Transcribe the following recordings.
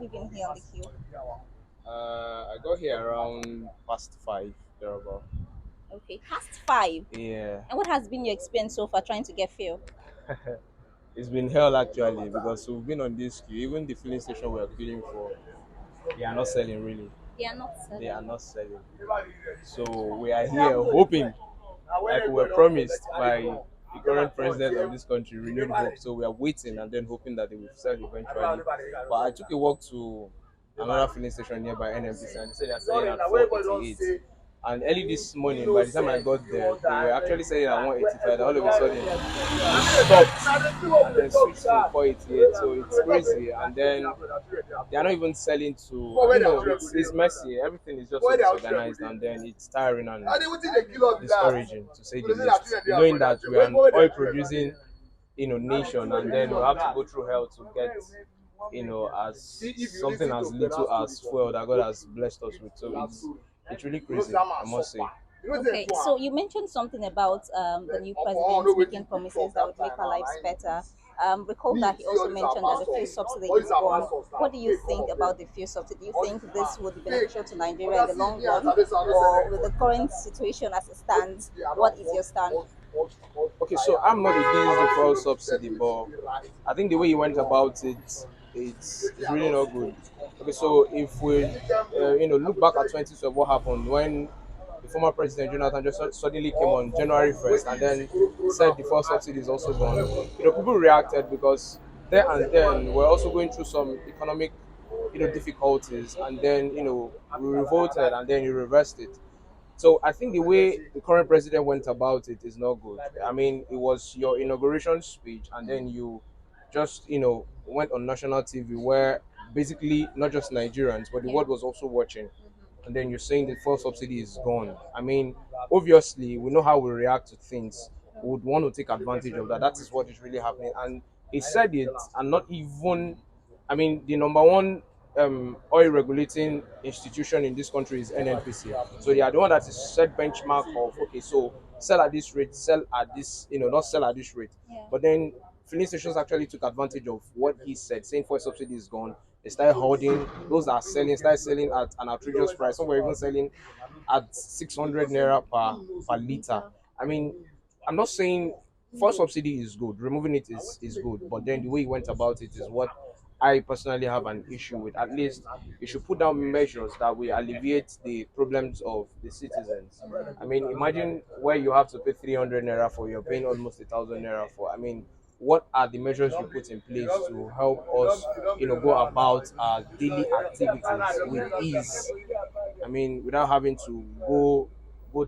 you been here on the queue? I got here around past 5, thereabout. Okay, past 5. Yeah, And what has been your experience so far trying to get fuel? it's been hell actually because we've been on this queue. Even the filling station we're queuing for, they are not selling really. They are not They are selling. not selling. So we are here hoping, like we were promised by the current president of this country, renewed hope. So we are waiting and then hoping that they will sell eventually. But I took a walk to another filling station nearby NMPC and they said they're selling at 488. And early this morning, by the time I got there, they were actually selling at 185. All of a sudden, it stopped and then switched to 488. So it's crazy. And then they are not even selling to, it's messy. Everything is just so disorganized and then it's tiring and discouraging to say the least. Knowing that we are an oil producing nation and then we have to go through hell to get as something as little as fuel that God has blessed us with. So it's really crazy, I must say. Okay, so you mentioned something about the new president making promises that would make our lives better. Recall that he also mentioned that the fuel subsidy is gone. What do you think about the fuel subsidy? Do you think this would be beneficial to Nigeria in the long run, or with the current situation as it stands? What is your stand? Okay, so I'm not against the fuel subsidy, but I think the way you went about it, it's really not good. Okay, so if we, look back at 2012, what happened when the former president Jonathan just suddenly came on January 1st and then said the fuel subsidy is also gone. People reacted because there and then we're also going through some economic, difficulties, and then we revolted and then you reversed it. So I think the way the current president went about it is not good. I mean, it was your inauguration speech, and then you just went on national TV where basically not just Nigerians but the Yeah. world was also watching, and then you're saying the fuel subsidy is gone. I mean, obviously we know how we react to things. We would want to take advantage of that. That is what is really happening, and he said it, and not even. I mean, the number one oil regulating institution in this country is NNPC. So they are the one that is set benchmark of, okay, so sell at this rate, sell at this, not sell at this rate. Yeah. But then filling stations actually took advantage of what he said, saying fuel subsidy is gone. They started holding those that are selling, started selling at an outrageous price. Some were even selling at 600 naira per liter. I mean, I'm not saying fuel subsidy is good, removing it is good, but then the way he went about it is what I personally have an issue with. At least you should put down measures that will alleviate the problems of the citizens. I mean, imagine where you have to pay 300 naira for, you're paying almost 1,000 naira for. I mean, what are the measures you put in place to help us, go about our daily activities with ease? I mean, without having to go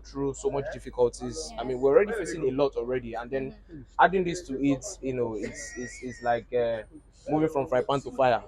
through so much difficulties. I mean, we're already facing a lot already, and then adding this to it, it's like moving from fry pan to fire.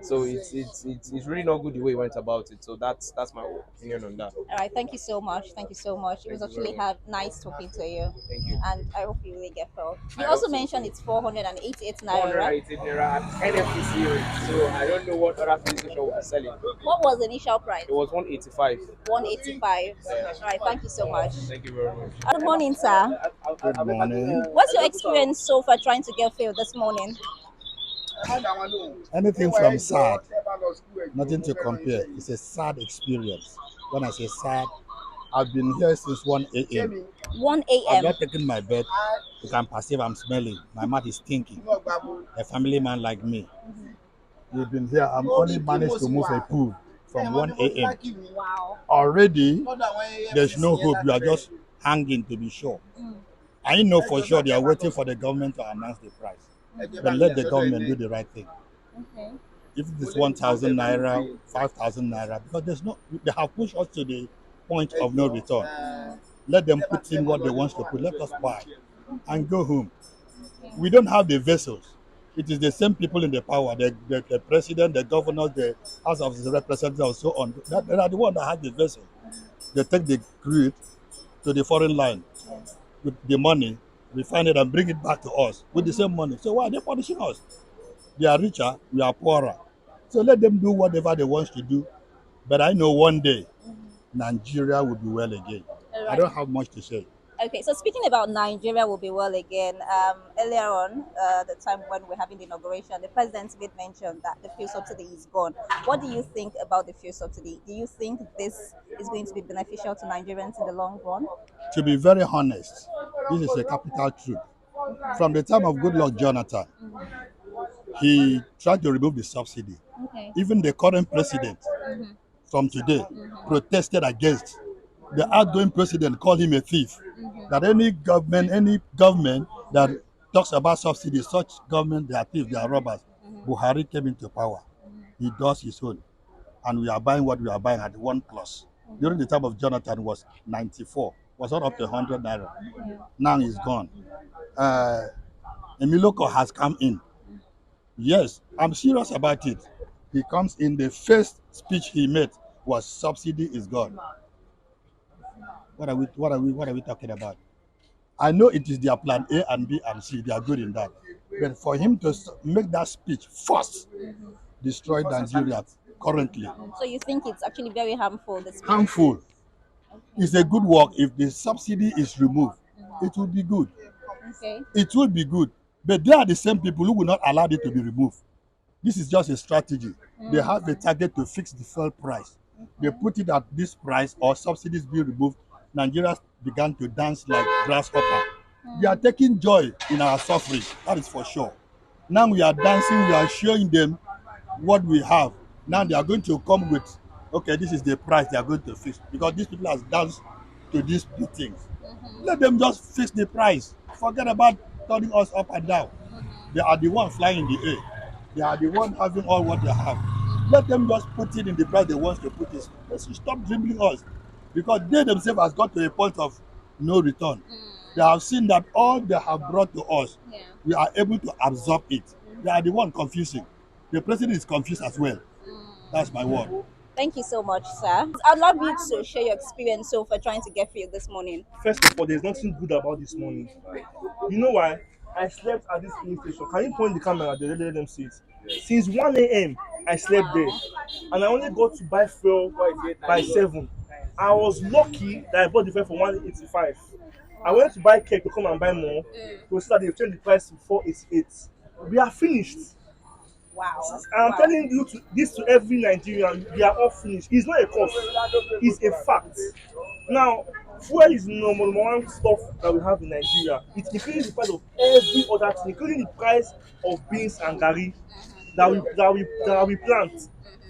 So it's really not good the way he went about it. So that's my opinion on that. All right, thank you so much. Thank you so much. It was Thank you very actually much. have nice talking to you, Thank you. and I hope you really get felt. You I also also mentioned it's 488 naira, right? 418 naira at NFTC rate. So I don't know what other filling station was selling. What was the initial price? It was 185. 185. Yeah. All right, thank you so much. Thank you very much. Good morning, sir. Good morning. What's your experience so far trying to get filled this morning? Anything from sad, nothing to compare. It's a sad experience. When I say sad, I've been here since 1 a.m. 1 I've a.m. not taken my bed. You can perceive I'm smelling. My mouth is stinking. A family man like me. You've been here. I'm only managed to move a pool from 1 a.m. Wow. Already, there's no hope. You are just hanging to be sure. I know for sure they are waiting for the government to announce the price. But let the government do the right thing. Okay. If it is 1,000 naira, 5,000 naira, because they have pushed us to the point of no return. Let them put in what they want to put. Let us buy and go home. We don't have the vessels. It is the same people in the power, the president, the governors, the House of Representatives, and so on. They are the ones that have the vessel. They take the crude to the foreign line with the money, refine it, and bring it back to us with the same money. So why are they punishing us? They are richer, we are poorer. So let them do whatever they want to do. But I know one day Nigeria will be well again. All I right. don't have much to say. Okay, so speaking about Nigeria will be well again. Earlier on, the time when we're having the inauguration, the president made mention that the fuel subsidy is gone. What do you think about the fuel subsidy? Do you think this is going to be beneficial to Nigerians in the long run? To be very honest, this is a capital truth. From the time of Goodluck Jonathan, he tried to remove the subsidy. Okay. Even the current president from today protested against. The outgoing president called him a thief. That any government that talks about subsidies, such government, they are thieves, they are robbers. Buhari came into power. He does his own. And we are buying what we are buying at 1 plus. During the time of Jonathan was 94, was not up to 100 naira. Now he's gone. Uh, Emiloko has come in. Yes, I'm serious about it. He comes in, the first speech he made was subsidy is gone. What are we talking about? I know it is their plan A and B and C, they are good in that. But for him to make that speech first destroyed Nigeria currently. So you think it's actually very harmful, the speech? Harmful. It's a good work. If the subsidy is removed, it will be good. Okay. It will be good. But they are the same people who will not allow it to be removed. This is just a strategy. They have a target to fix the fuel price. They put it at this price or subsidies being removed. Nigerians began to dance like grasshopper. They are taking joy in our suffering. That is for sure. Now we are dancing. We are showing them what we have. Now they are going to come with, okay, this is the price they are going to fix because these people have danced to these things. Let them just fix the price. Forget about turning us up and down. They are the one flying in the air. They are the one having all what they have. Let them just put it in the price they want to put it. Let's stop dribbling us. Because they themselves has got to a point of no return. They have seen that all they have brought to us, Yeah. we are able to absorb it. They are the one confusing. The president is confused as well. That's my word. Thank you so much, sir. I'd love you to share your experience so for trying to get fuel this morning. First of all, there's nothing good about this morning. You know why? I slept at this police station. Can you point the camera there? Let them see it. Since 1 a.m., I slept there. And I only got to buy fuel by 7. I was lucky that I bought the fuel for 185. I went to buy cake to come and buy more. To see that they changed the price to 488. We are finished. Wow. I'm Wow. telling you this to every Nigerian, we are all finished. It's not a cost, it's a fact. Now, fuel is the number one stuff that we have in Nigeria. It increases the price of every other thing, including the price of beans and garri that we plant.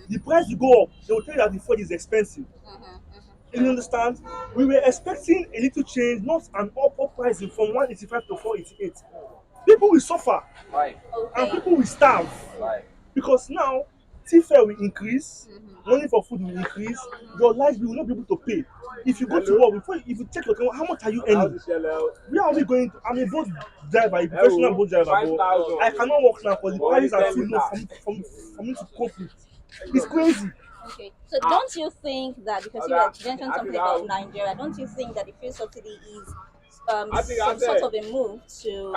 The price will go up. They will tell you that the fuel is expensive. You understand? We were expecting a little change, not an upward pricing from 185 to 488. People will suffer and Okay. people will starve because now fare will increase, money for food will increase, your life bill will not be able to pay. If you go to work, if you check your account, how much are you earning? Where are we going to? I'm a boat driver, a professional boat driver, but I cannot work now because the prices are too low for me to cope with. It's crazy. Okay. So don't you think that because you had mentioned something about Nigeria, don't you think that the fuel subsidy is some sort of a move to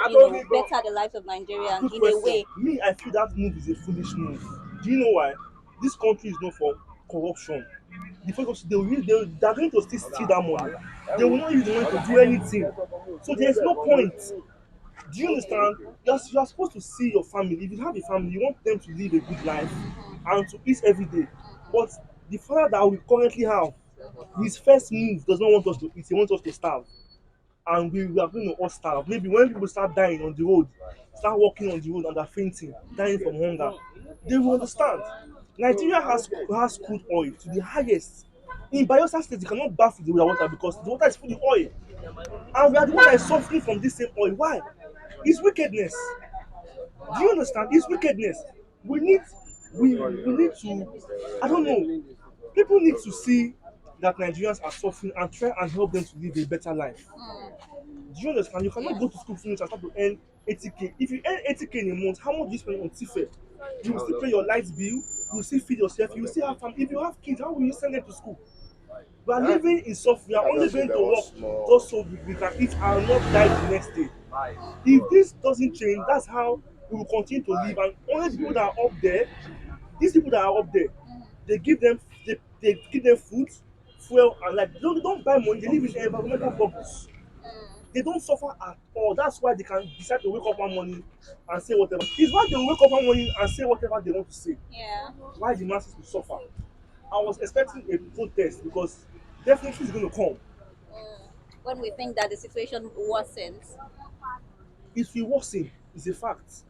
better the lives of Nigerians Good in a way? question. Me, I feel that move is a foolish move. Do you know why? This country is known for corruption. The focus they are going to still steal that money. They will not use the money to do anything. So there is no point. Do you understand? You are supposed to see your family. If you have a family, you want them to live a good life and to eat every day. But the father that we currently have, his first move does not want us to eat. He wants us to starve. And we are going to all starve. Maybe when people start dying on the road, start walking on the road and they're fainting, dying from hunger, they will understand. Nigeria has crude oil to the highest. In Bayelsa State, you cannot bath with the water because the water is full of oil. And we are the one that is suffering from this same oil. Why? It's wickedness. Do you understand? It's wickedness. We need we need to, I don't know. People need to see that Nigerians are suffering and try and help them to live a better life. Do you understand? You cannot go to school finish and start to earn 80k. If you earn 80k in a month, how much do you spend on TFE? You will still pay your light bill, you will still feed yourself, you will still have family. If you have kids, how will you send them to school? We are living in suffering. We are only going to work just so we can eat and not die the next day. If this doesn't change, that's how we will continue to live. And only the people that are up there, these people that are up there, they give them they give them food, fuel, and like don't buy money. They live in environmental bubbles. They don't suffer at all. That's why they can decide to wake up one morning and say whatever. It's why they wake up one morning and say whatever they want to say. Yeah. Why the masses will suffer. I was expecting a protest because definitely it's going to come. Mm. When we think that the situation worsens. If we worsen, it's a fact.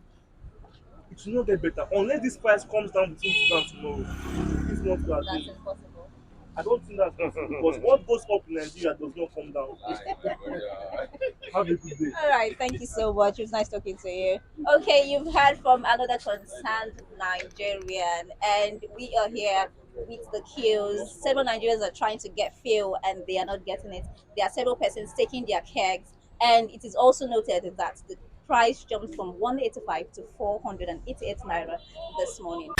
It will not get better unless this price comes down between today and tomorrow. If not, we are That's going. impossible. I don't think that's possible because what goes up in Nigeria does not come down. Have a good day. All right, thank you so much. It was nice talking to you. Okay, you've heard from another concerned Nigerian, and we are here with the queues. Several Nigerians are trying to get fuel, and they are not getting it. There are several persons taking their kegs, and it is also noted that the price jumped from 185 to 488 naira this morning.